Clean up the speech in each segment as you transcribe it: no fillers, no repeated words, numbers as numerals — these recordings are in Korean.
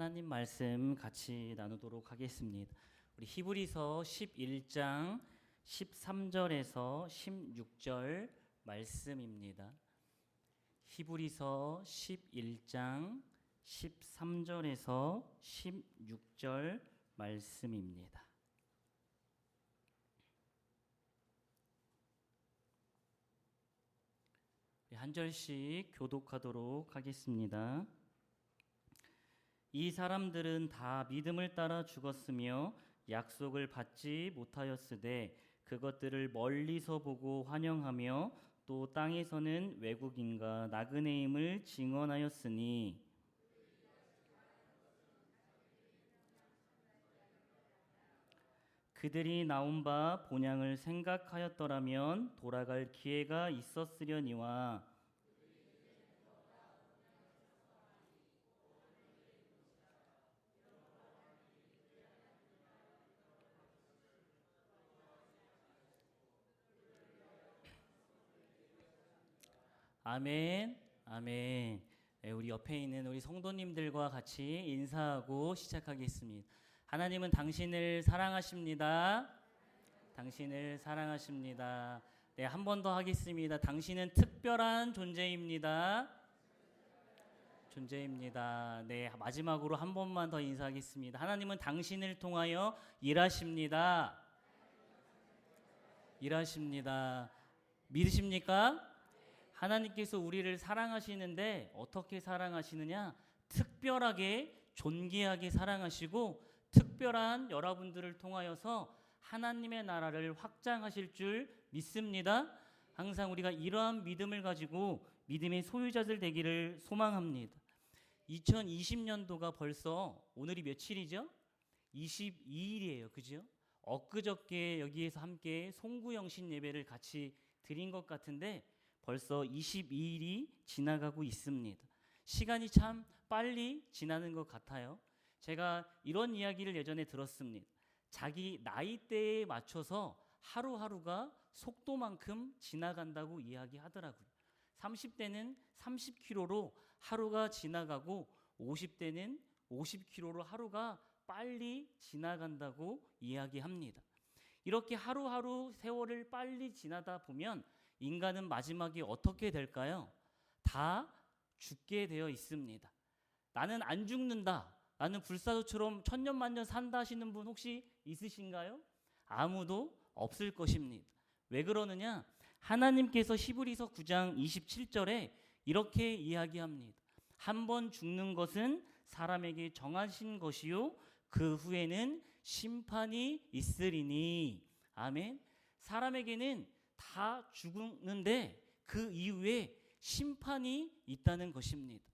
하나님 말씀 같이 나누도록 하겠습니다. 우리 히브리서 11장 13절에서 16절 말씀입니다. 히브리서 11장 13절에서 16절 말씀입니다. 한 절씩 교독하도록 하겠습니다. 이 사람들은 다 믿음을 따라 죽었으며 약속을 받지 못하였으되 그것들을 멀리서 보고 환영하며 또 땅에서는 외국인과 나그네임을 증언하였으니 그들이 나온 바 본향을 생각하였더라면 돌아갈 기회가 있었으려니와 아멘, 아멘. 우리 옆에 있는 우리 성도님들과 같이 인사하고 시작하겠습니다. 하나님은 당신을 사랑하십니다. 당신을 사랑하십니다. 네, 한 번 더 하겠습니다. 당신은 특별한 존재입니다. 존재입니다. 네, 마지막으로 한 번만 더 인사하겠습니다. 하나님은 당신을 통하여 일하십니다. 일하십니다. 믿으십니까? 하나님께서 우리를 사랑하시는데 어떻게 사랑하시느냐? 특별하게 존귀하게 사랑하시고 특별한 여러분들을 통하여서 하나님의 나라를 확장하실 줄 믿습니다. 항상 우리가 이러한 믿음을 가지고 믿음의 소유자들 되기를 소망합니다. 2020년도가 벌써 오늘이 며칠이죠? 22일이에요. 그죠? 엊그저께 여기에서 함께 송구영신 예배를 같이 드린 것 같은데 벌써 22일이 지나가고 있습니다. 시간이 참 빨리 지나는 것 같아요. 제가 이런 이야기를 예전에 들었습니다. 자기 나이대에 맞춰서 하루하루가 속도만큼 지나간다고 이야기하더라고요. 30대는 30km로 하루가 지나가고 50대는 50km로 하루가 빨리 지나간다고 이야기합니다. 이렇게 하루하루 세월을 빨리 지나다 보면 인간은 마지막에 어떻게 될까요? 다 죽게 되어 있습니다. 나는 안 죽는다. 나는 불사조처럼 천년만년 산다 하시는 분 혹시 있으신가요? 아무도 없을 것입니다. 왜 그러느냐? 하나님께서 히브리서 9장 27절에 이렇게 이야기합니다. 한 번 죽는 것은 사람에게 정하신 것이요 그 후에는 심판이 있으리니. 아멘. 사람에게는 다 죽는데 그 이후에 심판이 있다는 것입니다.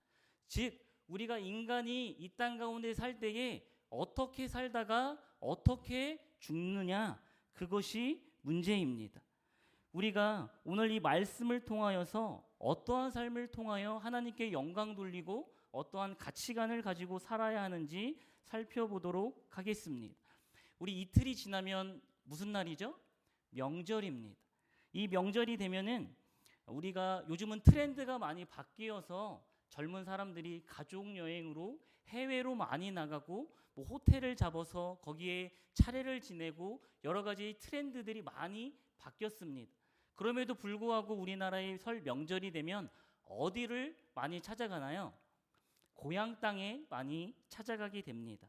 즉 우리가 인간이 이 땅 가운데 살 때에 어떻게 살다가 어떻게 죽느냐, 그것이 문제입니다. 우리가 오늘 이 말씀을 통하여서 어떠한 삶을 통하여 하나님께 영광 돌리고 어떠한 가치관을 가지고 살아야 하는지 살펴보도록 하겠습니다. 우리 이틀이 지나면 무슨 날이죠? 명절입니다. 이 명절이 되면은 우리가 요즘은 트렌드가 많이 바뀌어서 젊은 사람들이 가족 여행으로 해외로 많이 나가고 뭐 호텔을 잡아서 거기에 차례를 지내고 여러 가지 트렌드들이 많이 바뀌었습니다. 그럼에도 불구하고 우리나라의 설 명절이 되면 어디를 많이 찾아가나요? 고향 땅에 많이 찾아가게 됩니다.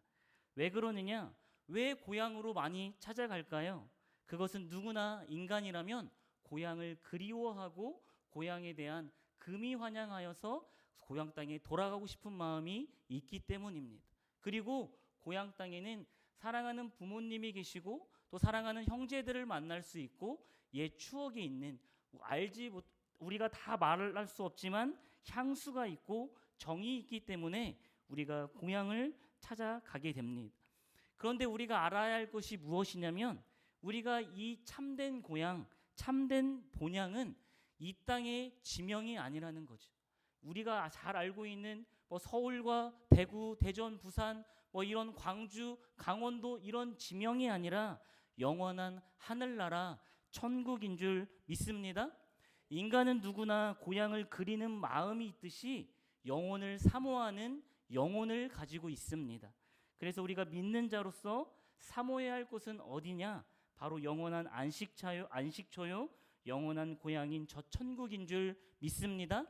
왜 그러느냐? 왜 고향으로 많이 찾아갈까요? 그것은 누구나 인간이라면 고향을 그리워하고 고향에 대한 금이 환영하여서 고향 땅에 돌아가고 싶은 마음이 있기 때문입니다. 그리고 고향 땅에는 사랑하는 부모님이 계시고 또 사랑하는 형제들을 만날 수 있고 옛 추억이 있는 우리가 다 말할 수 없지만 향수가 있고 정이 있기 때문에 우리가 고향을 찾아가게 됩니다. 그런데 우리가 알아야 할 것이 무엇이냐면 우리가 이 참된 고향, 참된 본향은 이 땅의 지명이 아니라는 거죠. 우리가 잘 알고 있는 뭐 서울과 대구, 대전, 부산, 뭐 이런 광주, 강원도 이런 지명이 아니라 영원한 하늘나라 천국인 줄 믿습니다. 인간은 누구나 고향을 그리는 마음이 있듯이 영혼을 사모하는 영혼을 가지고 있습니다. 그래서 우리가 믿는 자로서 사모해야 할 곳은 어디냐? 바로 영원한 안식처요, 영원한 고향인 저 천국인 줄 믿습니다.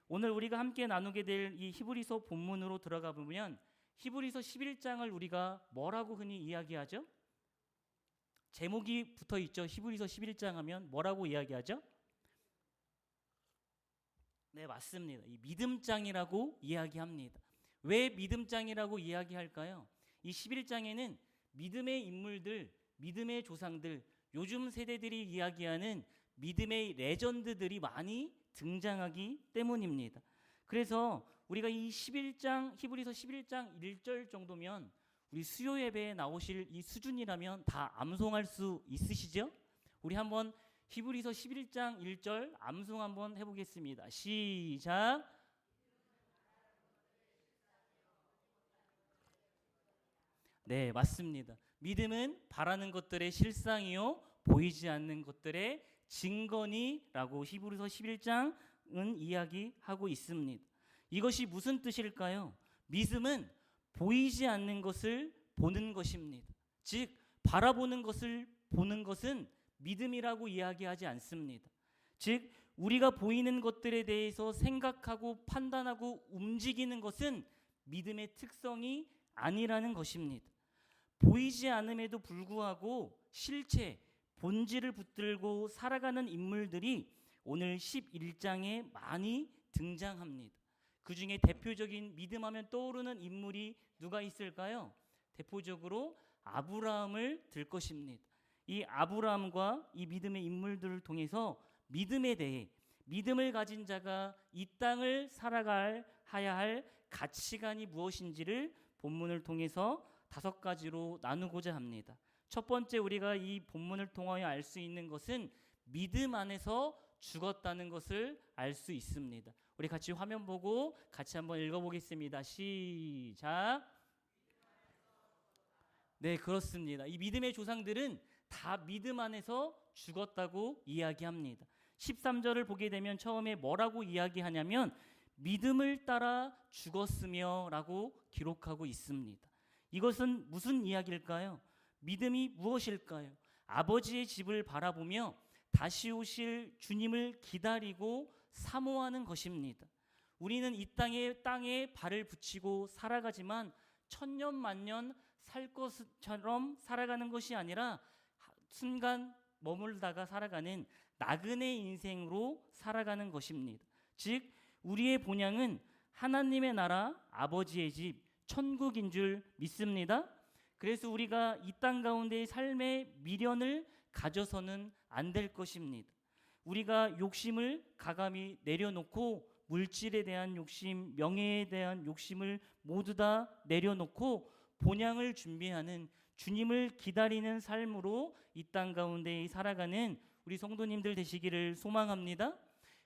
오늘 우리가 함께 나누게 될 이 히브리서 본문으로 들어가 보면 히브리서 11장을 우리가 뭐라고 흔히 이야기하죠? 제목이 붙어 있죠. 히브리서 11장 하면 뭐라고 이야기하죠? 네, 맞습니다. 이 믿음장이라고 이야기합니다. 왜 믿음장이라고 이야기할까요? 이 11장에는 믿음의 인물들, 믿음의 조상들, 요즘 세대들이 이야기하는 믿음의 레전드들이 많이 등장하기 때문입니다. 그래서 우리가 이 11장, 히브리서 11장 1절 정도면 우리 수요 예배에 나오실 이 수준이라면 다 암송할 수 있으시죠? 우리 한번 히브리서 11장 1절 암송 한번 해보겠습니다. 시작. 네, 맞습니다. 믿음은 바라는 것들의 실상이요 보이지 않는 것들의 증거니라고 히브리서 11장은 이야기하고 있습니다. 이것이 무슨 뜻일까요? 믿음은 보이지 않는 것을 보는 것입니다. 즉 바라보는 것을 보는 것은 믿음이라고 이야기하지 않습니다. 즉 우리가 보이는 것들에 대해서 생각하고 판단하고 움직이는 것은 믿음의 특성이 아니라는 것입니다. 보이지 않음에도 불구하고 실체, 본질을 붙들고 살아가는 인물들이 오늘 11장에 많이 등장합니다. 그 중에 대표적인 믿음하면 떠오르는 인물이 누가 있을까요? 대표적으로 아브라함을 들 것입니다. 이 아브라함과 이 믿음의 인물들을 통해서 믿음에 대해 믿음을 가진 자가 이 땅을 살아가야 할 가치관이 무엇인지를 본문을 통해서 5가지로 나누고자 합니다. 첫 번째 우리가 이 본문을 통하여 알 수 있는 것은 믿음 안에서 죽었다는 것을 알 수 있습니다. 우리 같이 화면 보고 같이 한번 읽어보겠습니다. 시작. 네, 그렇습니다. 이 믿음의 조상들은 다 믿음 안에서 죽었다고 이야기합니다. 13절을 보게 되면 처음에 뭐라고 이야기하냐면 믿음을 따라 죽었으며 라고 기록하고 있습니다. 이것은 무슨 이야기일까요? 믿음이 무엇일까요? 아버지의 집을 바라보며 다시 오실 주님을 기다리고 사모하는 것입니다. 우리는 이 땅에 발을 붙이고 살아가지만 천년 만년 살 것처럼 살아가는 것이 아니라 순간 머물다가 살아가는 나그네 인생으로 살아가는 것입니다. 즉 우리의 본향은 하나님의 나라, 아버지의 집, 천국인 줄 믿습니다. 그래서 우리가 이 땅 가운데의 삶의 미련을 가져서는 안 될 것입니다. 우리가 욕심을 가감히 내려놓고 물질에 대한 욕심, 명예에 대한 욕심을 모두 다 내려놓고 본향을 준비하는 주님을 기다리는 삶으로 이 땅 가운데 살아가는 우리 성도님들 되시기를 소망합니다.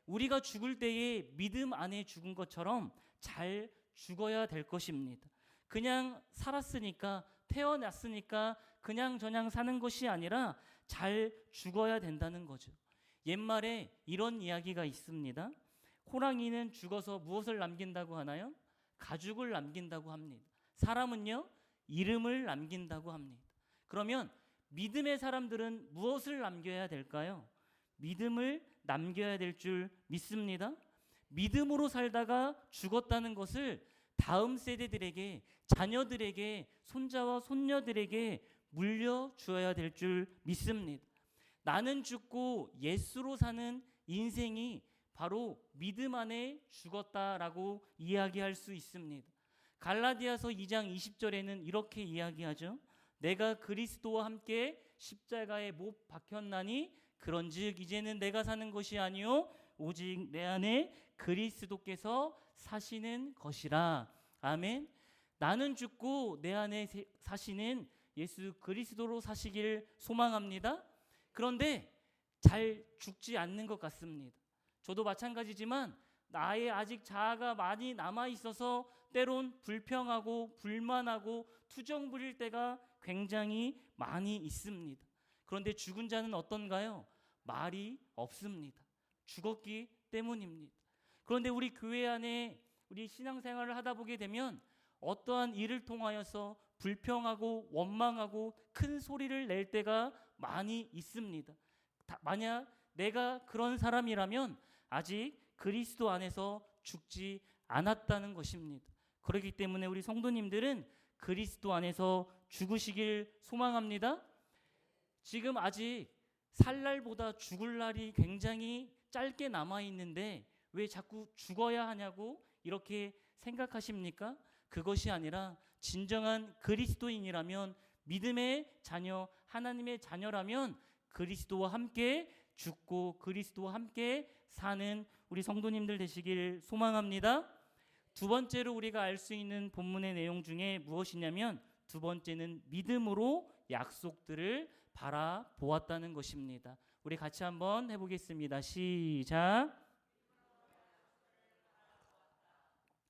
우리가 죽을 때에 믿음 안에 죽은 것처럼 잘 죽어야 될 것입니다. 그냥 살았으니까 태어났으니까 그냥 저냥 사는 것이 아니라 잘 죽어야 된다는 거죠. 옛말에 이런 이야기가 있습니다. 호랑이는 죽어서 무엇을 남긴다고 하나요? 가죽을 남긴다고 합니다. 사람은요, 이름을 남긴다고 합니다. 그러면 믿음의 사람들은 무엇을 남겨야 될까요? 믿음을 남겨야 될 줄 믿습니다. 믿음으로 살다가 죽었다는 것을 다음 세대들에게, 자녀들에게, 손자와 손녀들에게 물려주어야 될 줄 믿습니다. 나는 죽고 예수로 사는 인생이 바로 믿음 안에 죽었다라고 이야기할 수 있습니다. 갈라디아서 2장 20절에는 이렇게 이야기하죠. 내가 그리스도와 함께 십자가에 못 박혔나니 그런즉 이제는 내가 사는 것이 아니요 오직 내 안에 그리스도께서 사시는 것이라. 아멘. 나는 죽고 내 안에 사시는 예수 그리스도로 사시길 소망합니다. 그런데 잘 죽지 않는 것 같습니다. 저도 마찬가지지만 나의 아직 자아가 많이 남아있어서 때론 불평하고 불만하고 투정 부릴 때가 굉장히 많이 있습니다. 그런데 죽은 자는 어떤가요? 말이 없습니다. 죽었기 때문입니다. 그런데 우리 교회 안에 우리 신앙생활을 하다 보게 되면 어떠한 일을 통하여서 불평하고 원망하고 큰 소리를 낼 때가 많이 있습니다. 만약 내가 그런 사람이라면 아직 그리스도 안에서 죽지 않았다는 것입니다. 그렇기 때문에 우리 성도님들은 그리스도 안에서 죽으시길 소망합니다. 지금 아직 살 날보다 죽을 날이 굉장히 짧게 남아 있는데 왜 자꾸 죽어야 하냐고 이렇게 생각하십니까? 그것이 아니라 진정한 그리스도인이라면, 믿음의 자녀, 하나님의 자녀라면 그리스도와 함께 죽고 그리스도와 함께 사는 우리 성도님들 되시길 소망합니다. 두 번째로 우리가 알 수 있는 본문의 내용 중에 무엇이냐면, 두 번째는 믿음으로 약속들을 바라보았다는 것입니다. 우리 같이 한번 해보겠습니다. 시작.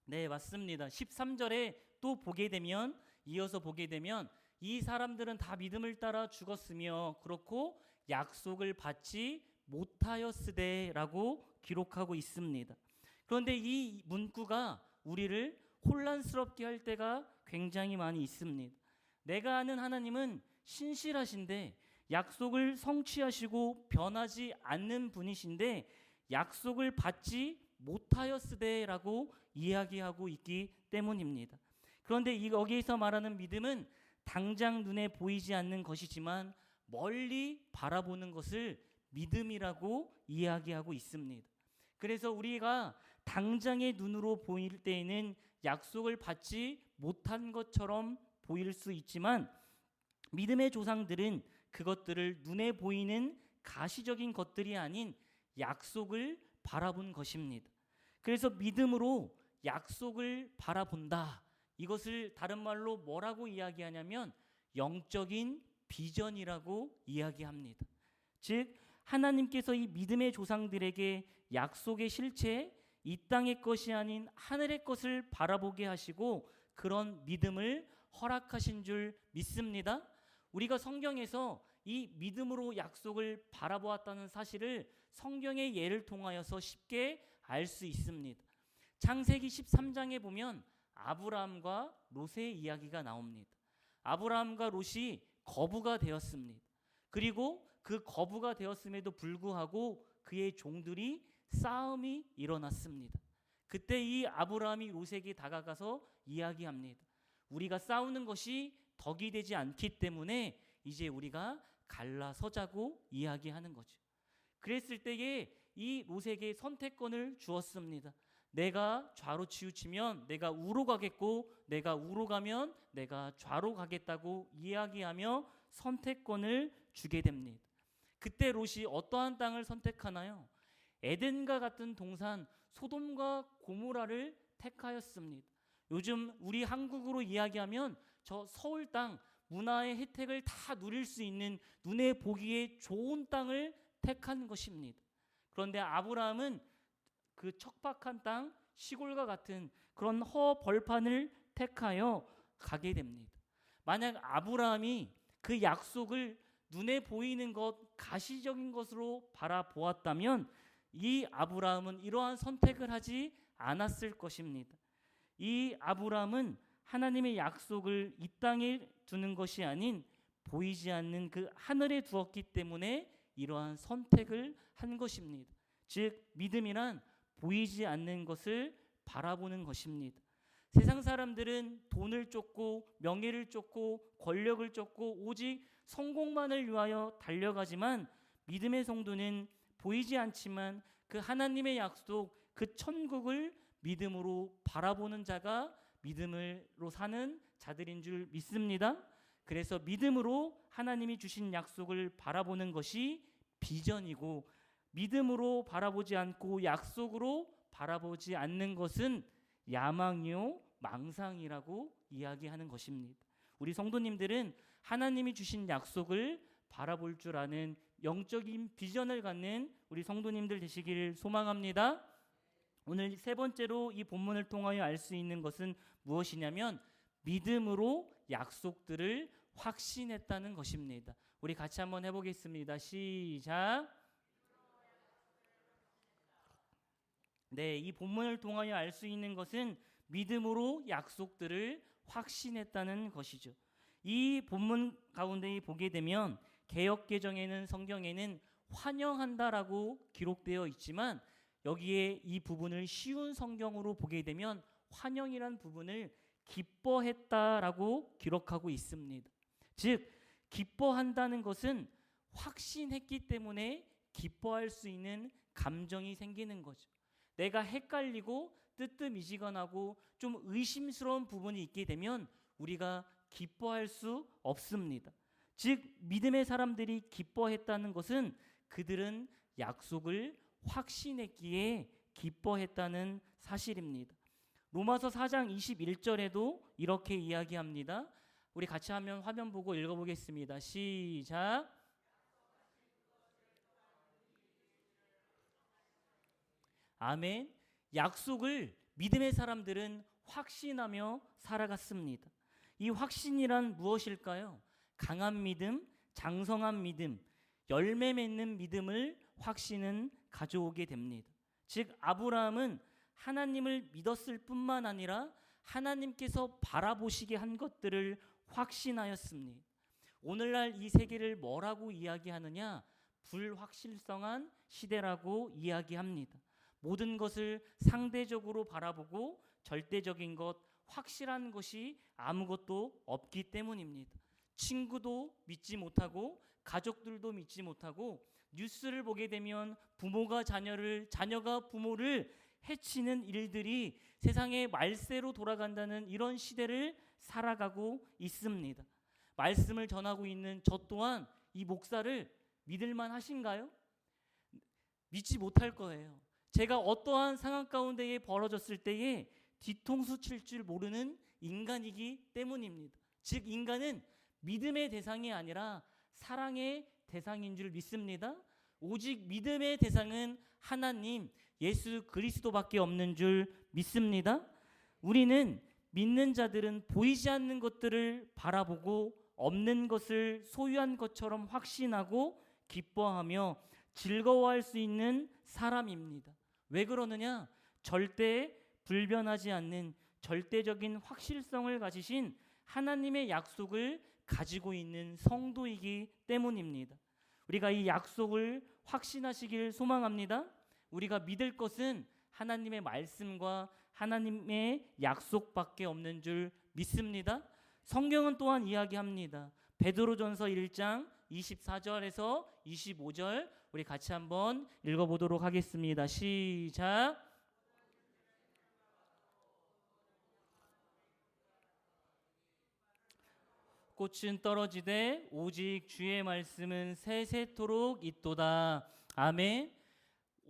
네, 맞습니다. 13절에 또 보게 되면, 이어서 보게 되면 이 사람들은 다 믿음을 따라 죽었으며 그렇고 약속을 받지 못하였으되라고 기록하고 있습니다. 그런데 이 문구가 우리를 혼란스럽게 할 때가 굉장히 많이 있습니다. 내가 아는 하나님은 신실하신데 약속을 성취하시고 변하지 않는 분이신데 약속을 받지 못하였으되라고 이야기하고 있기 때문입니다. 그런데 여기에서 말하는 믿음은 당장 눈에 보이지 않는 것이지만 멀리 바라보는 것을 믿음이라고 이야기하고 있습니다. 그래서 우리가 당장의 눈으로 보일 때에는 약속을 받지 못한 것처럼 보일 수 있지만, 믿음의 조상들은 그것들을 눈에 보이는 가시적인 것들이 아닌 약속을 바라본 것입니다. 그래서 믿음으로 약속을 바라본다. 이것을 다른 말로 뭐라고 이야기하냐면 영적인 비전이라고 이야기합니다. 즉 하나님께서 이 믿음의 조상들에게 약속의 실체, 이 땅의 것이 아닌 하늘의 것을 바라보게 하시고 그런 믿음을 허락하신 줄 믿습니다. 우리가 성경에서 이 믿음으로 약속을 바라보았다는 사실을 성경의 예를 통하여서 쉽게 알 수 있습니다. 창세기 13장에 보면 아브라함과 롯의 이야기가 나옵니다. 아브라함과 롯이 거부가 되었습니다. 그리고 그 거부가 되었음에도 불구하고 그의 종들이 싸움이 일어났습니다. 그때 이 아브라함이 롯에게 다가가서 이야기합니다. 우리가 싸우는 것이 덕이 되지 않기 때문에 이제 우리가 갈라서자고 이야기하는 거죠. 그랬을 때에 이 롯에게 선택권을 주었습니다. 내가 좌로 치우치면 내가 우로 가겠고, 내가 우로 가면 내가 좌로 가겠다고 이야기하며 선택권을 주게 됩니다. 그때 롯이 어떠한 땅을 선택하나요? 에덴과 같은 동산 소돔과 고모라를 택하였습니다. 요즘 우리 한국으로 이야기하면 저 서울 땅, 문화의 혜택을 다 누릴 수 있는 눈에 보기에 좋은 땅을 택한 것입니다. 그런데 아브라함은 그 척박한 땅, 시골과 같은 그런 허벌판을 택하여 가게 됩니다. 만약 아브라함이 그 약속을 눈에 보이는 것, 가시적인 것으로 바라보았다면 이 아브라함은 이러한 선택을 하지 않았을 것입니다. 이 아브라함은 하나님의 약속을 이 땅에 두는 것이 아닌 보이지 않는 그 하늘에 두었기 때문에 이러한 선택을 한 것입니다. 즉 믿음이란 보이지 않는 것을 바라보는 것입니다. 세상 사람들은 돈을 쫓고 명예를 쫓고 권력을 쫓고 오직 성공만을 위하여 달려가지만 믿음의 성도는 보이지 않지만 그 하나님의 약속, 그 천국을 믿음으로 바라보는 자가 믿음으로 사는 자들인 줄 믿습니다. 그래서 믿음으로 하나님이 주신 약속을 바라보는 것이 비전이고, 믿음으로 바라보지 않고 약속으로 바라보지 않는 것은 야망이요 망상이라고 이야기하는 것입니다. 우리 성도님들은 하나님이 주신 약속을 바라볼 줄 아는 영적인 비전을 갖는 우리 성도님들 되시기를 소망합니다. 오늘 세 번째로 이 본문을 통하여 알 수 있는 것은 무엇이냐면 믿음으로 약속들을 확신했다는 것입니다. 우리 같이 한번 해보겠습니다. 시작. 네, 이 본문을 통하여 알 수 있는 것은 믿음으로 약속들을 확신했다는 것이죠. 이 본문 가운데 보게 되면 개역개정에는 성경에는 환영한다라고 기록되어 있지만 여기에 이 부분을 쉬운 성경으로 보게 되면 환영이란 부분을 기뻐했다라고 기록하고 있습니다. 즉 기뻐한다는 것은 확신했기 때문에 기뻐할 수 있는 감정이 생기는 거죠. 내가 헷갈리고 뜨뜻미지근하고 좀 의심스러운 부분이 있게 되면 우리가 기뻐할 수 없습니다. 즉 믿음의 사람들이 기뻐했다는 것은 그들은 약속을 확신했기에 기뻐했다는 사실입니다. 로마서 4장 21절에도 이렇게 이야기합니다. 우리 같이 하면 화면 보고 읽어보겠습니다. 시작. 아멘. 약속을 믿음의 사람들은 확신하며 살아갔습니다. 이 확신이란 무엇일까요? 강한 믿음, 장성한 믿음, 열매 맺는 믿음을 확신은 가져오게 됩니다. 즉 아브라함은 하나님을 믿었을 뿐만 아니라 하나님께서 바라보시게 한 것들을 확신하였습니다. 오늘날 이 세계를 뭐라고 이야기하느냐? 불확실성한 시대라고 이야기합니다. 모든 것을 상대적으로 바라보고 절대적인 것, 확실한 것이 아무것도 없기 때문입니다. 친구도 믿지 못하고 가족들도 믿지 못하고 뉴스를 보게 되면 부모가 자녀를, 자녀가 부모를 해치는 일들이 세상의 말세로 돌아간다는 이런 시대를 살아가고 있습니다. 말씀을 전하고 있는 저 또한 이 목사를 믿을만 하신가요? 믿지 못할 거예요. 제가 어떠한 상황 가운데에 벌어졌을 때에 뒤통수 칠 줄 모르는 인간이기 때문입니다. 즉 인간은 믿음의 대상이 아니라 사랑의 대상인 줄 믿습니다. 오직 믿음의 대상은 하나님 예수 그리스도밖에 없는 줄 믿습니다. 우리는 믿는 자들은 보이지 않는 것들을 바라보고 없는 것을 소유한 것처럼 확신하고 기뻐하며 즐거워할 수 있는 사람입니다. 왜 그러느냐? 절대 불변하지 않는 절대적인 확실성을 가지신 하나님의 약속을 가지고 있는 성도이기 때문입니다. 우리가 이 약속을 확신하시길 소망합니다. 우리가 믿을 것은 하나님의 말씀과 하나님의 약속밖에 없는 줄 믿습니다. 성경은 또한 이야기합니다. 베드로전서 1장 24절에서 25절 우리 같이 한번 읽어보도록 하겠습니다. 시작. 꽃은 떨어지되 오직 주의 말씀은 세세토록 있도다. 아멘.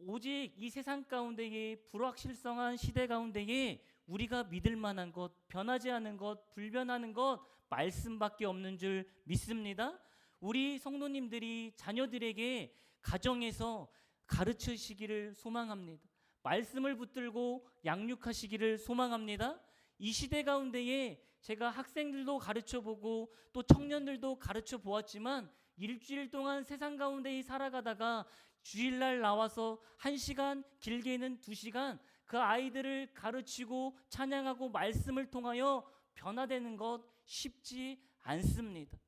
오직 이 세상 가운데에 불확실성한 시대 가운데에 우리가 믿을 만한 것, 변하지 않은 것, 불변하는 것 말씀밖에 없는 줄 믿습니다. 우리 성도님들이 자녀들에게 가정에서 가르치시기를 소망합니다. 말씀을 붙들고 양육하시기를 소망합니다. 이 시대 가운데에 제가 학생들도 가르쳐보고 또 청년들도 가르쳐 보았지만 일주일 동안 세상 가운데 살아가다가 주일날 나와서 1시간 길게는 2시간 그 아이들을 가르치고 찬양하고 말씀을 통하여 변화되는 것 쉽지 않습니다.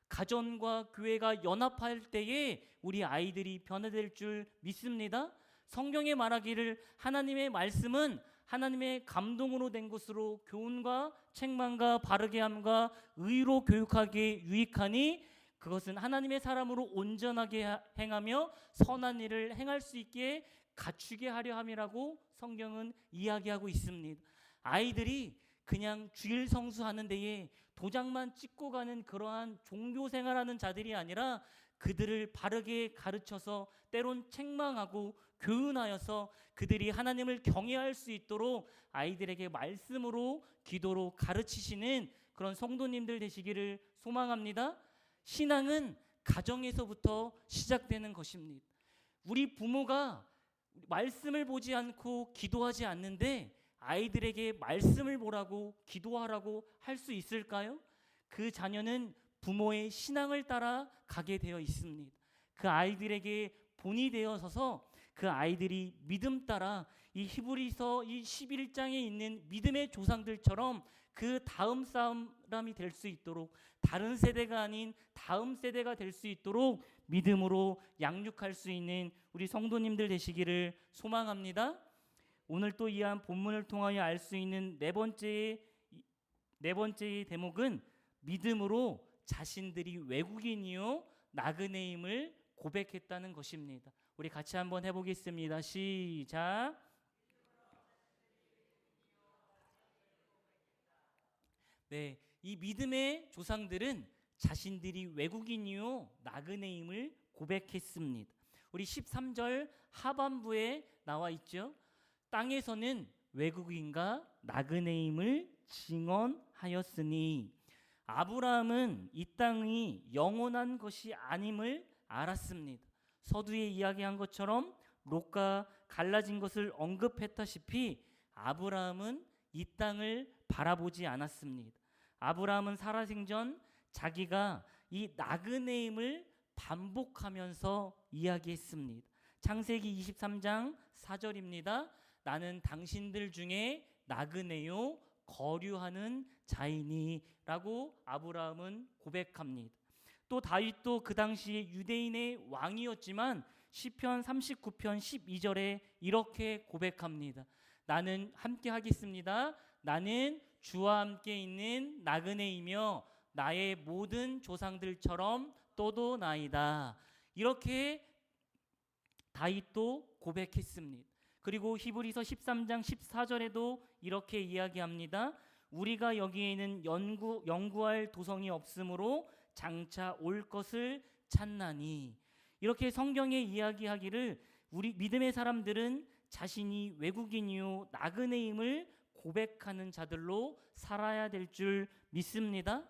가정과 교회가 연합할 때에 우리 아이들이 변화될 줄 믿습니다. 성경에 말하기를 하나님의 말씀은 하나님의 감동으로 된 것으로 교훈과 책망과 바르게 함과 의로 교육하기에 유익하니 그것은 하나님의 사람으로 온전하게 행하며 선한 일을 행할 수 있게 갖추게 하려 함이라고 성경은 이야기하고 있습니다. 아이들이 그냥 주일 성수하는 데에 도장만 찍고 가는 그러한 종교 생활하는 자들이 아니라 그들을 바르게 가르쳐서 때론 책망하고 교훈하여서 그들이 하나님을 경외할 수 있도록 아이들에게 말씀으로 기도로 가르치시는 그런 성도님들 되시기를 소망합니다. 신앙은 가정에서부터 시작되는 것입니다. 우리 부모가 말씀을 보지 않고 기도하지 않는데 아이들에게 말씀을 보라고 기도하라고 할 수 있을까요? 그 자녀는 부모의 신앙을 따라 가게 되어 있습니다. 그 아이들에게 본이 되어서서 그 아이들이 믿음 따라 이 히브리서 이 11장에 있는 믿음의 조상들처럼 그 다음 사람이 될 수 있도록, 다른 세대가 아닌 다음 세대가 될 수 있도록 믿음으로 양육할 수 있는 우리 성도님들 되시기를 소망합니다. 오늘 또 이한 본문을 통하여 알 수 있는 네 번째의 대목은 믿음으로 자신들이 외국인이요 나그네임을 고백했다는 것입니다. 우리 같이 한번 해보겠습니다. 시작. 네, 이 믿음의 조상들은 자신들이 외국인이요 나그네임을 고백했습니다. 우리 13절 하반부에 나와 있죠. 땅에서는 외국인과 나그네임을 증언하였으니 아브라함은 이 땅이 영원한 것이 아님을 알았습니다. 서두에 이야기한 것처럼 롯과 갈라진 것을 언급했다시피 아브라함은 이 땅을 바라보지 않았습니다. 아브라함은 살아생전 자기가 이 나그네임을 반복하면서 이야기했습니다. 창세기 23장 4절입니다. 나는 당신들 중에 나그네요 거류하는 자이니 라고 아브라함은 고백합니다. 또 다윗도 그 당시에 유대인의 왕이었지만 시편 39편 12절에 이렇게 고백합니다. 나는 함께 하겠습니다. 나는 주와 함께 있는 나그네이며 나의 모든 조상들처럼 또도나이다. 이렇게 다윗도 고백했습니다. 그리고 히브리서 13장 14절에도 이렇게 이야기합니다. 우리가 여기에는 연구할 도성이 없으므로 장차 올 것을 찾나니. 이렇게 성경에 이야기하기를 우리 믿음의 사람들은 자신이 외국인이요 나그네임을 고백하는 자들로 살아야 될 줄 믿습니다.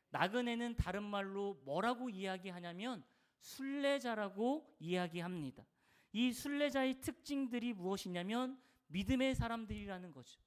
나그네는 다른 말로 뭐라고 이야기하냐면 순례자라고 이야기합니다. 이 순례자의 특징들이 무엇이냐면 믿음의 사람들이라는 거죠.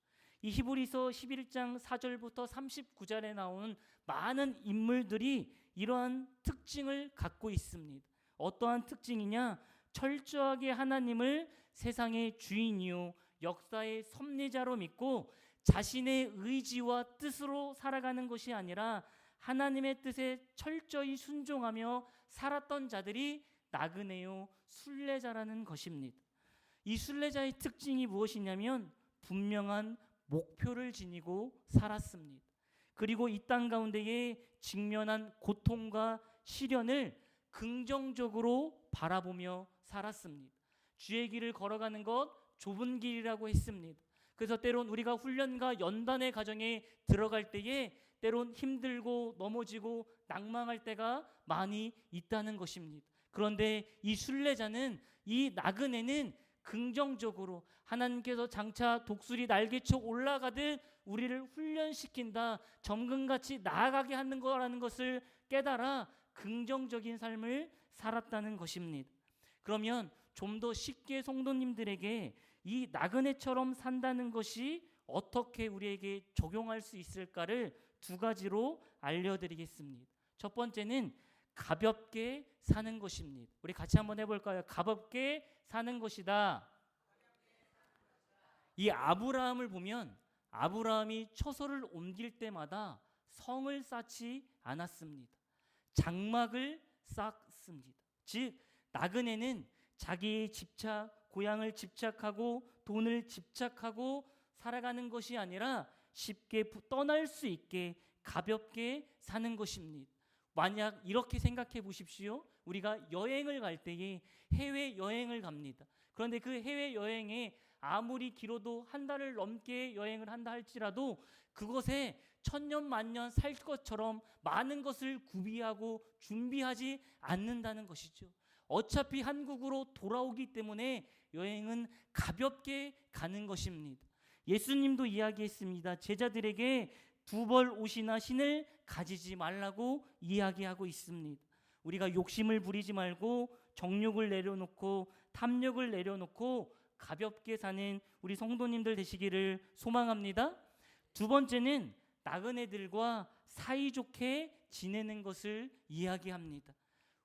이 히브리서 11장 4절부터 39절에 나오는 많은 인물들이 이러한 특징을 갖고 있습니다. 어떠한 특징이냐? 철저하게 하나님을 세상의 주인이요 역사의 섭리자로 믿고 자신의 의지와 뜻으로 살아가는 것이 아니라 하나님의 뜻에 철저히 순종하며 살았던 자들이 나그네요 순례자라는 것입니다. 이 순례자의 특징이 무엇이냐면 분명한 목표를 지니고 살았습니다. 그리고 이 땅 가운데에 직면한 고통과 시련을 긍정적으로 바라보며 살았습니다. 주의 길을 걸어가는 것 좁은 길이라고 했습니다. 그래서 때론 우리가 훈련과 연단의 과정에 들어갈 때에 때론 힘들고 넘어지고 낭망할 때가 많이 있다는 것입니다. 그런데 이 순례자는, 이 나그네는 긍정적으로 하나님께서 장차 독수리 날개쳐 올라가듯 우리를 훈련시킨다, 점근같이 나아가게 하는 거라는 것을 깨달아 긍정적인 삶을 살았다는 것입니다. 그러면 좀 더 쉽게 성도님들에게 이 나그네처럼 산다는 것이 어떻게 우리에게 적용할 수 있을까를 두 가지로 알려드리겠습니다. 첫 번째는 가볍게 사는 것입니다. 우리 같이 한번 해볼까요? 가볍게 사는 것이다. 이 아브라함을 보면 아브라함이 처소를 옮길 때마다 성을 쌓지 않았습니다. 장막을 쌓습니다. 즉 나그네는 자기의 집착, 고향을 집착하고 돈을 집착하고 살아가는 것이 아니라 쉽게 떠날 수 있게 가볍게 사는 것입니다. 만약 이렇게 생각해 보십시오. 우리가 여행을 갈 때에 해외여행을 갑니다. 그런데 그 해외여행에 아무리 길어도 한 달을 넘게 여행을 한다 할지라도 그것에 천년만년 살 것처럼 많은 것을 구비하고 준비하지 않는다는 것이죠. 어차피 한국으로 돌아오기 때문에 여행은 가볍게 가는 것입니다. 예수님도 이야기했습니다. 제자들에게 두 벌 옷이나 신을 가지지 말라고 이야기하고 있습니다. 우리가 욕심을 부리지 말고 정욕을 내려놓고 탐욕을 내려놓고 가볍게 사는 우리 성도님들 되시기를 소망합니다. 두 번째는 나그네들과 사이좋게 지내는 것을 이야기합니다.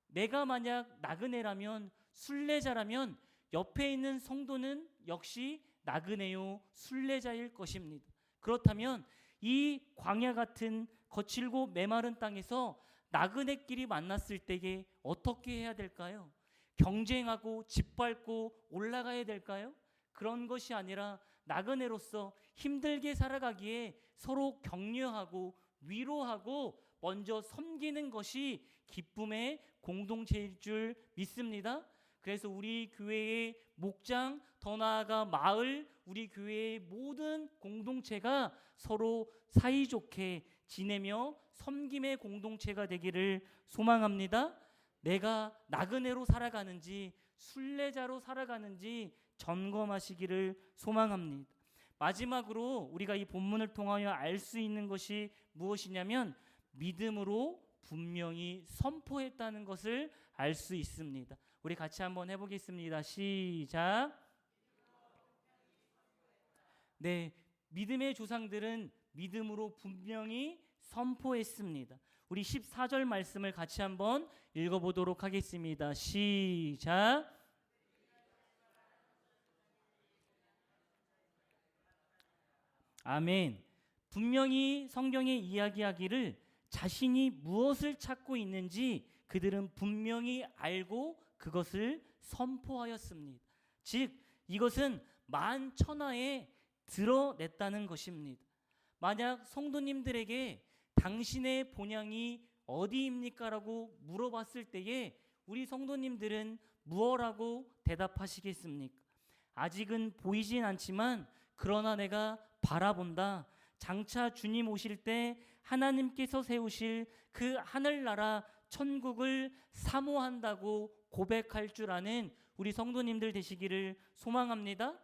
내가 만약 나그네라면, 순례자라면 옆에 있는 성도는 역시 나그네요 순례자일 것입니다. 그렇다면 이 광야 같은 거칠고 메마른 땅에서 나그네끼리 만났을 때에 어떻게 해야 될까요? 경쟁하고 짓밟고 올라가야 될까요? 그런 것이 아니라 나그네로서 힘들게 살아가기에 서로 격려하고 위로하고 먼저 섬기는 것이 기쁨의 공동체일 줄 믿습니다. 그래서 우리 교회의 목장, 더 나아가 마을, 우리 교회의 모든 공동체가 서로 사이좋게 지내며 섬김의 공동체가 되기를 소망합니다. 내가 나그네로 살아가는지 순례자로 살아가는지 점검하시기를 소망합니다. 마지막으로 우리가 이 본문을 통하여 알 수 있는 것이 무엇이냐면 믿음으로 분명히 선포했다는 것을 알 수 있습니다. 우리 같이 한번 해보겠습니다. 시작. 네, 믿음의 조상들은 믿음으로 분명히 선포했습니다. 우리 14절 말씀을 같이 한번 읽어보도록 하겠습니다. 시작. 아멘. 분명히 성경에 이야기하기를 자신이 무엇을 찾고 있는지 그들은 분명히 알고 그것을 선포하였습니다. 즉 이것은 만천하에 드러냈다는 것입니다. 만약 성도님들에게 당신의 본향이 어디입니까? 라고 물어봤을 때에 우리 성도님들은 무엇라고 대답하시겠습니까? 아직은 보이진 않지만 그러나 내가 바라본다. 장차 주님 오실 때 하나님께서 세우실 그 하늘나라 천국을 사모한다고 고백할 줄 아는 우리 성도님들 되시기를 소망합니다.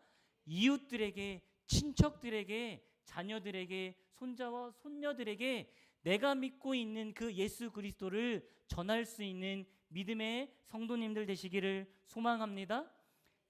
이웃들에게, 친척들에게, 자녀들에게, 손자와 손녀들에게 내가 믿고 있는 그 예수 그리스도를 전할 수 있는 믿음의 성도님들 되시기를 소망합니다.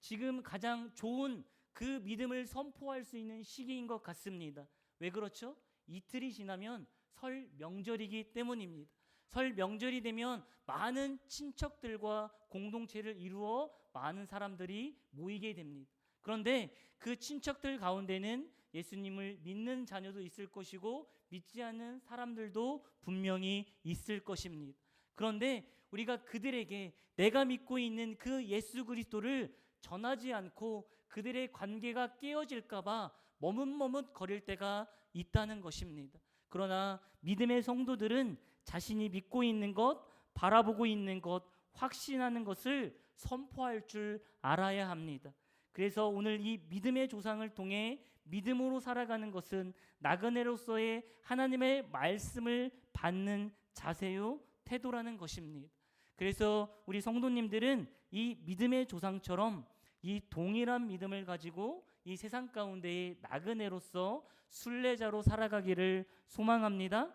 지금 가장 좋은 그 믿음을 선포할 수 있는 시기인 것 같습니다. 왜 그렇죠? 이틀이 지나면 설 명절이기 때문입니다. 설 명절이 되면 많은 친척들과 공동체를 이루어 많은 사람들이 모이게 됩니다. 그런데 그 친척들 가운데는 예수님을 믿는 자녀도 있을 것이고 믿지 않는 사람들도 분명히 있을 것입니다. 그런데 우리가 그들에게 내가 믿고 있는 그 예수 그리스도를 전하지 않고 그들의 관계가 깨어질까 봐 머뭇머뭇 거릴 때가 있다는 것입니다. 그러나 믿음의 성도들은 자신이 믿고 있는 것, 바라보고 있는 것, 확신하는 것을 선포할 줄 알아야 합니다. 그래서 오늘 이 믿음의 조상을 통해 믿음으로 살아가는 것은 나그네로서의 하나님의 말씀을 받는 자세요, 태도라는 것입니다. 그래서 우리 성도님들은 이 믿음의 조상처럼 이 동일한 믿음을 가지고 이 세상 가운데의 나그네로서 순례자로 살아가기를 소망합니다.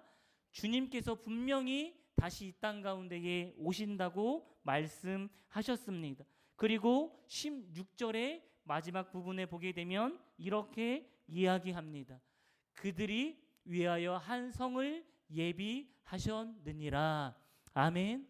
주님께서 분명히 다시 이 땅 가운데에 오신다고 말씀하셨습니다. 그리고 16절의 마지막 부분에 보게 되면 이렇게 이야기합니다. 그들이 위하여 한 성을 예비하셨느니라. 아멘.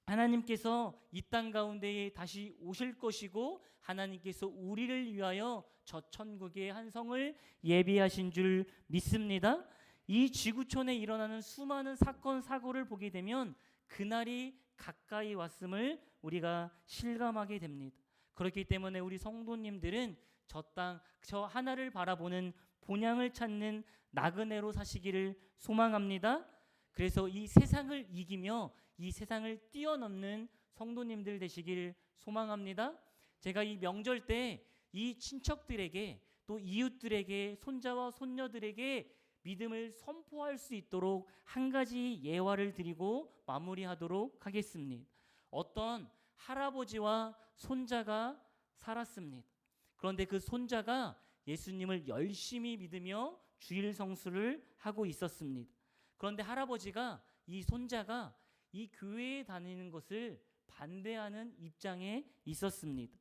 하나님께서 이 땅 가운데에 다시 오실 것이고 하나님께서 우리를 위하여 저 천국의 한 성을 예비하신 줄 믿습니다. 이 지구촌에 일어나는 수많은 사건 사고를 보게 되면 그날이 가까이 왔음을 우리가 실감하게 됩니다. 그렇기 때문에 우리 성도님들은 저 땅, 저 하나를 바라보는 본향을 찾는 나그네로 사시기를 소망합니다. 그래서 이 세상을 이기며 이 세상을 뛰어넘는 성도님들 되시길 소망합니다. 제가 이 명절 때 이 친척들에게 또 이웃들에게 손자와 손녀들에게 믿음을 선포할 수 있도록 한 가지 예화를 드리고 마무리하도록 하겠습니다. 어떤 할아버지와 손자가 살았습니다. 그런데 그 손자가 예수님을 열심히 믿으며 주일 성수를 하고 있었습니다. 그런데 할아버지가 이 손자가 이 교회에 다니는 것을 반대하는 입장에 있었습니다.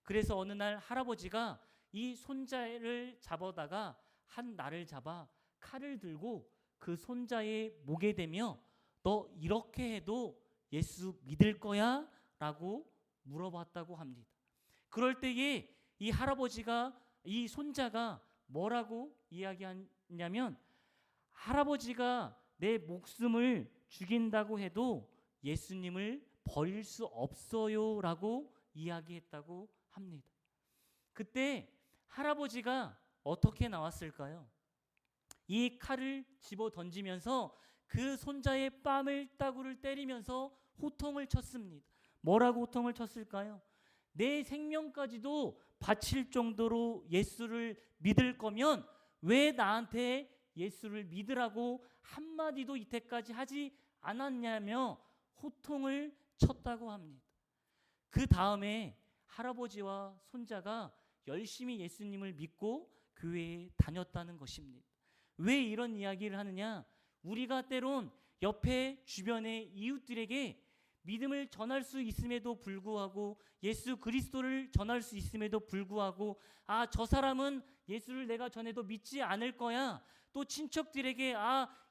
그래서 어느 날 할아버지가 이 손자를 잡아다가 한 날을 잡아 칼을 들고 그 손자의 목에 대며 너 이렇게 해도 예수 믿을 거야? 라고 물어봤다고 합니다. 그럴 때에 이 할아버지가 이 손자가 뭐라고 이야기하냐면 할아버지가 내 목숨을 죽인다고 해도 예수님을 버릴 수 없어요 라고 이야기했다고 합니다. 그때 할아버지가 어떻게 나왔을까요? 이 칼을 집어 던지면서 그 손자의 뺨을따구를 때리면서 호통을 쳤습니다. 뭐라고 호통을 쳤을까요? 내 생명까지도 바칠 정도로 예수를 믿을 거면 왜 나한테 예수를 믿으라고 한마디도 이때까지 하지 않았냐며 호통을 쳤다고 합니다. 그 다음에 할아버지와 손자가 열심히 예수님을 믿고 교회에 다녔다는 것입니다. 왜 이런 이야기를 하느냐? 우리가 때론 옆에 주변의 이웃들에게 믿음을 전할 수 있음에도 불구하고 예수 그리스도를 전할 수 있음에도 불구하고 저 사람은 예수를 내가 전해도 믿지 않을 거야. 또 친척들에게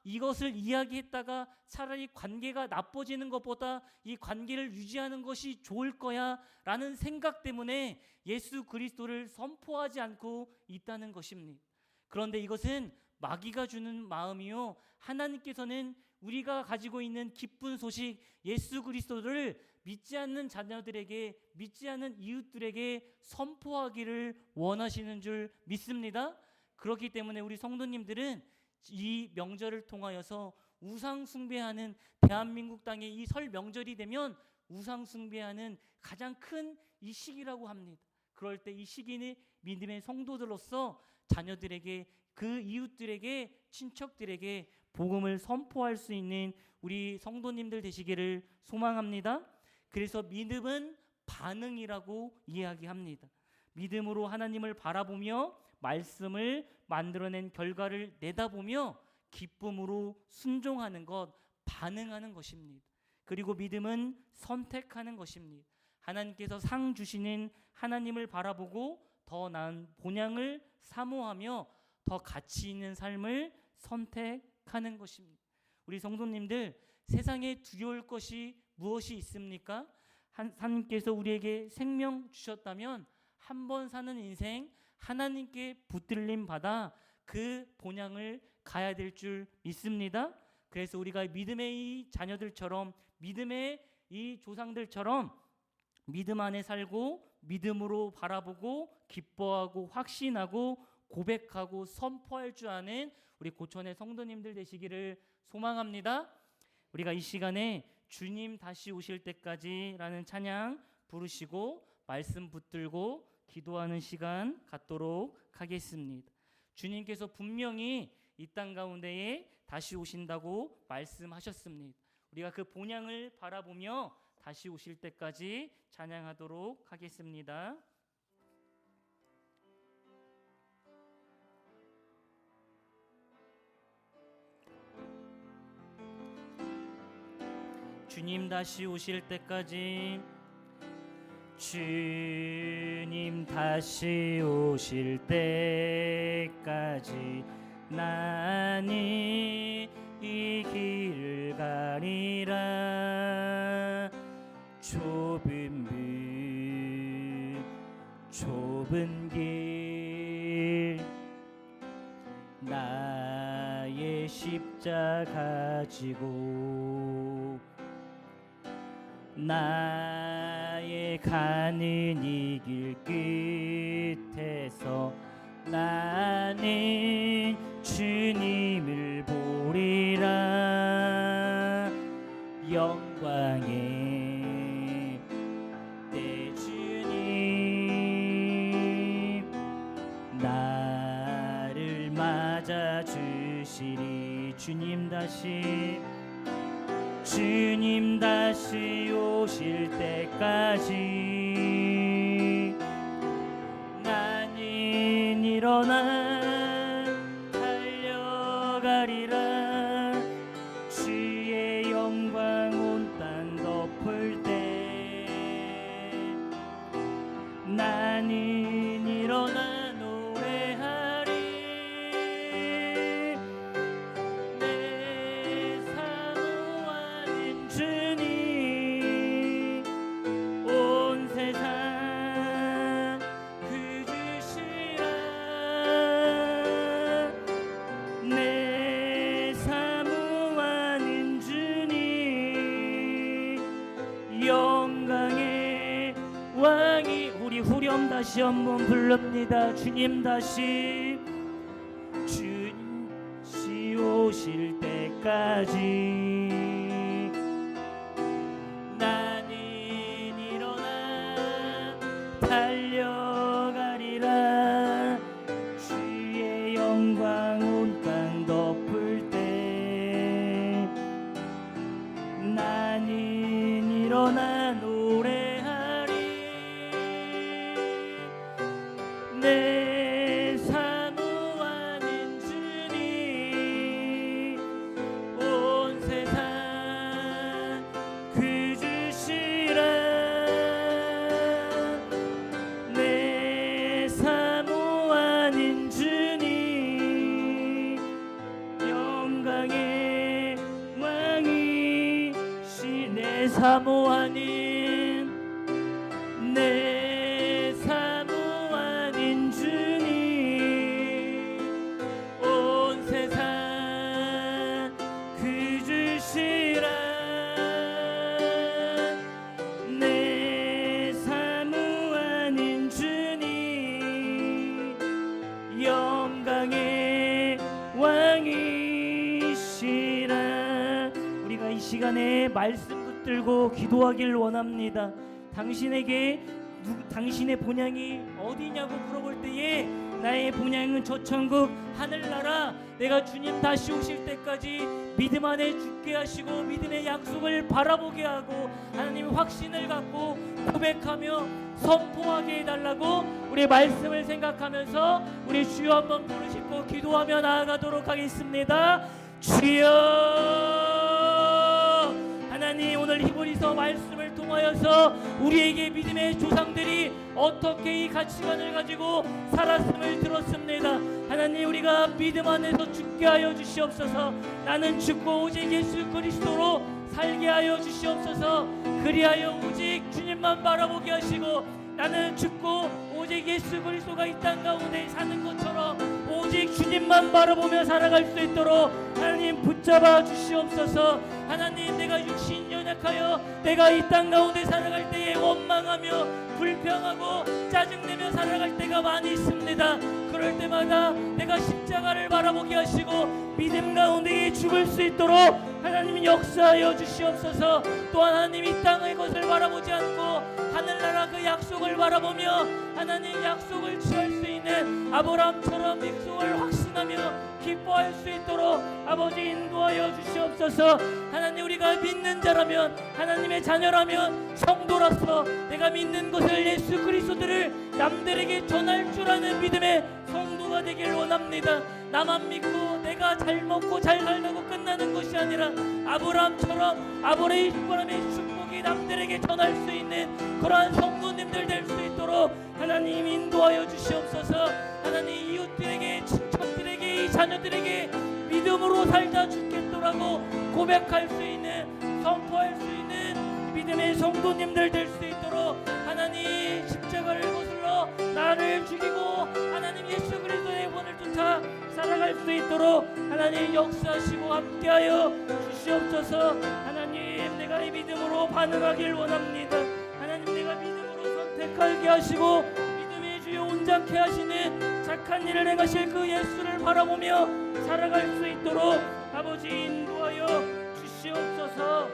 이것을 이야기했다가 차라리 관계가 나빠지는 것보다 이 관계를 유지하는 것이 좋을 거야 라는 생각 때문에 예수 그리스도를 선포하지 않고 있다는 것입니다. 그런데 이것은 마귀가 주는 마음이요, 하나님께서는 우리가 가지고 있는 기쁜 소식 예수 그리스도를 믿지 않는 자녀들에게, 믿지 않는 이웃들에게 선포하기를 원하시는 줄 믿습니다. 그렇기 때문에 우리 성도님들은 이 명절을 통하여서 우상 숭배하는, 대한민국 땅에 이 설 명절이 되면 우상 숭배하는 가장 큰 이 시기라고 합니다. 그럴 때 이 시기는 믿음의 성도들로서 자녀들에게, 그 이웃들에게, 친척들에게 복음을 선포할 수 있는 우리 성도님들 되시기를 소망합니다. 그래서 믿음은 반응이라고 이야기합니다. 믿음으로 하나님을 바라보며 말씀을 만들어낸 결과를 내다보며 기쁨으로 순종하는 것, 반응하는 것입니다. 그리고 믿음은 선택하는 것입니다. 하나님께서 상 주시는 하나님을 바라보고 더 나은 본향을 사모하며 더 가치 있는 삶을 선택하는 것입니다. 우리 성도님들, 세상에 두려울 것이 무엇이 있습니까? 하나님께서 우리에게 생명 주셨다면 한 번 사는 인생 하나님께 붙들림 받아 그 본향을 가야 될 줄 믿습니다. 그래서 우리가 믿음의 이 자녀들처럼, 믿음의 이 조상들처럼 믿음 안에 살고 믿음으로 바라보고 기뻐하고 확신하고 고백하고 선포할 줄 아는 우리 고천의 성도님들 되시기를 소망합니다. 우리가 이 시간에 주님 다시 오실 때까지라는 찬양 부르시고 말씀 붙들고 기도하는 시간 갖도록 하겠습니다. 주님께서 분명히 이 땅 가운데에 다시 오신다고 말씀하셨습니다. 우리가 그 본향을 바라보며 다시 오실 때까지 찬양하도록 하겠습니다. 주님 다시 오실 때까지, 주님 다시 오실 때까지 나는 이 길을 가리라. 좁은 길 나의 십자가 지고 나의 가는 이 길 끝에서 나는 주님을 보리라. 영광의 내 주님 나를 맞아 주시리. 주님 다시 오실 때까지 나는 일어나 달려가리라. 주의 영광 온 땅 덮을 때 나는 일어나 노래하리. 내 사모하는 주님 온 세상 그 주시라. 시험 다시 한번 부릅니다. 주님 다시 오실 때까지 나는 일어나 달려가리라. 주의 영광 온 땅 덮을 때 나는 일어나 노래하리. 내 사모하는 주님 온 세상 그 주시라. 내 사모하는 주님 영광의 왕이시. 내 사모하는 주님 온 세상 그 주시라. 내 사모하는 주님 영광의 왕이시라. 우리가 이 시간에 말씀 붙들고 기도하길 원합니다. 당신의 본향이 어디냐고 물어볼 때에 나의 본향은 저 천국 하늘나라, 내가 주님 다시 오실 때까지 믿음 안에 죽게 하시고 믿음의 약속을 바라보게 하고 하나님 확신을 갖고 고백하며 선포하게 해달라고 우리 말씀을 생각하면서 우리 주여 한번 부르시고 기도하며 나아가도록 하겠습니다. 주여, 하나님 오늘 히브리서 말씀을 통하여서 우리에게 믿음의 조상들이 어떻게 이 가치관을 가지고 살았음을 들었습니다. 하나님, 우리가 믿음 안에서 죽게 하여 주시옵소서. 나는 죽고 오직 예수 그리스도로 살게 하여 주시옵소서. 그리하여 오직 주님만 바라보게 하시고 나는 죽고 오직 예수 그리스도가 이 땅 가운데 사는 것처럼 오직 주님만 바라보며 살아갈 수 있도록 하나님 붙잡아 주시옵소서. 하나님, 내가 육신 연약하여 내가 이 땅 가운데 살아갈 때에 원망하며 불평하고 짜증내며 살아갈 때가 많이 있습니다. 그럴 때마다 내가 십자가를 바라보게 하시고 믿음 가운데 죽을 수 있도록 하나님 역사하여 주시옵소서. 또한 하나님 이 땅의 것을 바라보지 않고 하늘나라 그 약속을 바라보며 하나님 약속을 취할 수 있는 아브라함처럼 약속을 확신하며 기뻐할 수 있도록 아버지 인도하여 주시옵소서. 하나님, 우리가 믿는 자라면 하나님의 자녀라면 성도로서 내가 믿는 것을 예수 그리스도를 남들에게 전할 줄 아는 믿음의 성도가 되길 원합니다. 나만 믿고 내가 잘 먹고 잘 살다고 끝나는 것이 아니라 아브라함처럼 아브라함의 축복이 남들에게 전할 수 있는 그러한 성도님들 될 수 있도록 하나님 인도하여 주시옵소서. 하나님, 이웃들에게 친척들에게 이 자녀들에게 믿음으로 살다 죽겠더라고 고백할 수 있는, 선포할 수 있는 믿음의 성도님들 될 수 있도록 하나님 십자가를 거슬러 나를 죽이고 하나님 예수 그리스도의 본을 쫓아 살아갈 수 있도록 하나님 역사하시고 함께하여 주시옵소서. 하나님, 내가 이 믿음으로 반응하길 원합니다. 하나님, 내가 믿음으로 선택하게 하시고 믿음의 주여 온전케 하시는 착한 일을 행하실 그 예수를 바라보며 살아갈 수 있도록 아버지 인도하여 주시옵소서.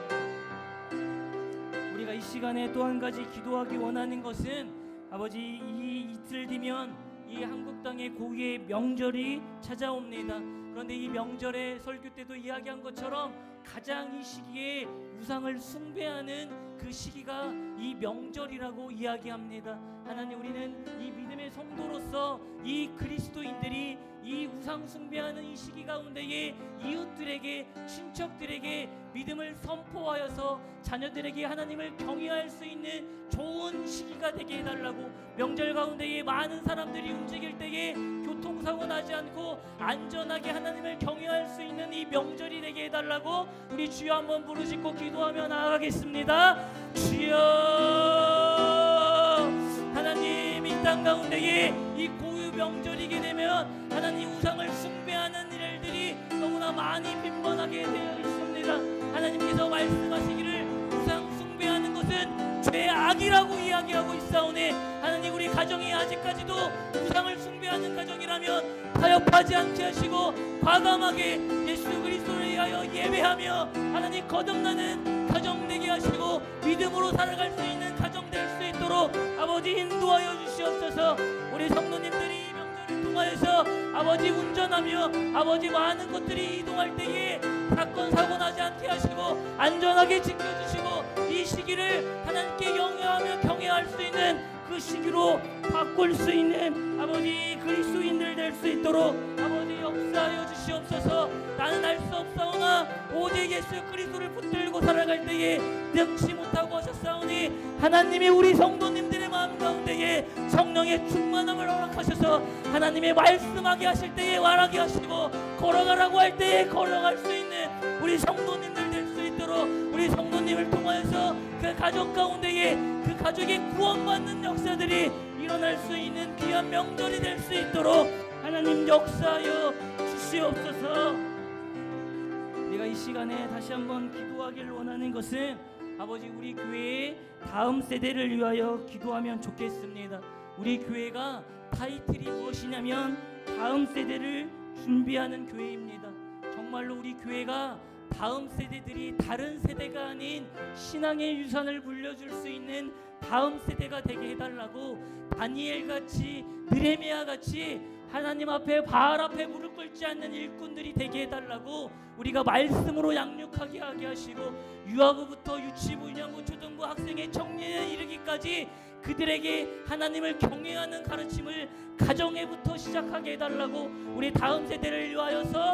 우리가 이 시간에 또 한 가지 기도하기 원하는 것은 아버지, 이 이틀 뒤면 이 한국 땅의 고유의 명절이 찾아옵니다. 그런데 이 명절에 설교 때도 이야기한 것처럼 가장 이 시기에 우상을 숭배하는 그 시기가 이 명절이라고 이야기합니다. 하나님, 우리는 이 믿음의 성도로서 이 그리스도인들이 이 우상 숭배하는 이 시기 가운데에 이웃들에게, 친척들에게 믿음을 선포하여서 자녀들에게 하나님을 경외할 수 있는 좋은 시기가 되게 해달라고, 명절 가운데에 많은 사람들이 움직일 때에 교통사고 나지 않고 안전하게 하나님을 경외할 수 있는 이 명절이 되게 해달라고 우리 주여 한번 부르짖고 기도하며 나아가겠습니다. 주여, 하나님, 이 땅 가운데에 이 고유 명절이게 되면 하나님 우상을 숭배하는 일들이 너무나 많이 빈번하게 되어 있습니다. 하나님께서 말씀하시기를 우상 숭배하는 것은 죄악이라고 이야기하고 있사오니 하나님, 우리 가정이 아직까지도 우상을 숭배하는 가정이라면 타협하지 않게 하시고 과감하게 예수 그리스도를 위하여 예배하며 하나님 거듭나는 가정 되게 하시고 믿음으로 살아갈 수 있는 가정 될 수 있도록 아버지 인도하여 주시옵소서. 우리 성도님들이 이 명절을 통하여서 아버지 운전하며 아버지 많은 것들이 이동할 때에 사건 사고 나지 않게 하시고 안전하게 지켜주시고 이 시기를 하나님께 영예하며 경외할 수 있는 그 시기로 바꿀 수 있는 아버지 그리스도인들 될 수 있도록 아버지 역사하여 주시옵소서. 나는 알 수 없사오나 오직 예수 그리스도를 붙들고 살아갈 때에 능치 못하고 하셨사오니 하나님이 우리 성도님들의 마음 가운데에 성령의 충만함을 허락하셔서 하나님의 말씀하게 하실 때에 말하게 하시고 걸어가라고 할 때에 걸어갈 수 있는 우리 성도님들 될 수 있도록 우리 성도님을 통하여서 그 가족 가운데에 그 가족의 구원받는 역사들이 일어날 수 있는 귀한 명절이 될 수 있도록 하나님 역사하여 주시옵소서. 내가 이 시간에 다시 한번 기도하기를 원하는 것은 아버지 우리 교회의 다음 세대를 위하여 기도하면 좋겠습니다. 우리 교회가 타이틀이 무엇이냐면 다음 세대를 준비하는 교회입니다. 정말로 우리 교회가 다음 세대들이 다른 세대가 아닌 신앙의 유산을 물려줄 수 있는 다음 세대가 되게 해달라고 다니엘같이 느헤미야같이 하나님 앞에 바알 앞에 무릎 꿇지 않는 일꾼들이 되게 해달라고 우리가 말씀으로 양육하게 하게 하시고 유아부부터 유치부, 유년부, 초등부, 학생의 청년에 이르기까지 그들에게 하나님을 경외하는 가르침을 가정에부터 시작하게 해달라고 우리 다음 세대를 위하여서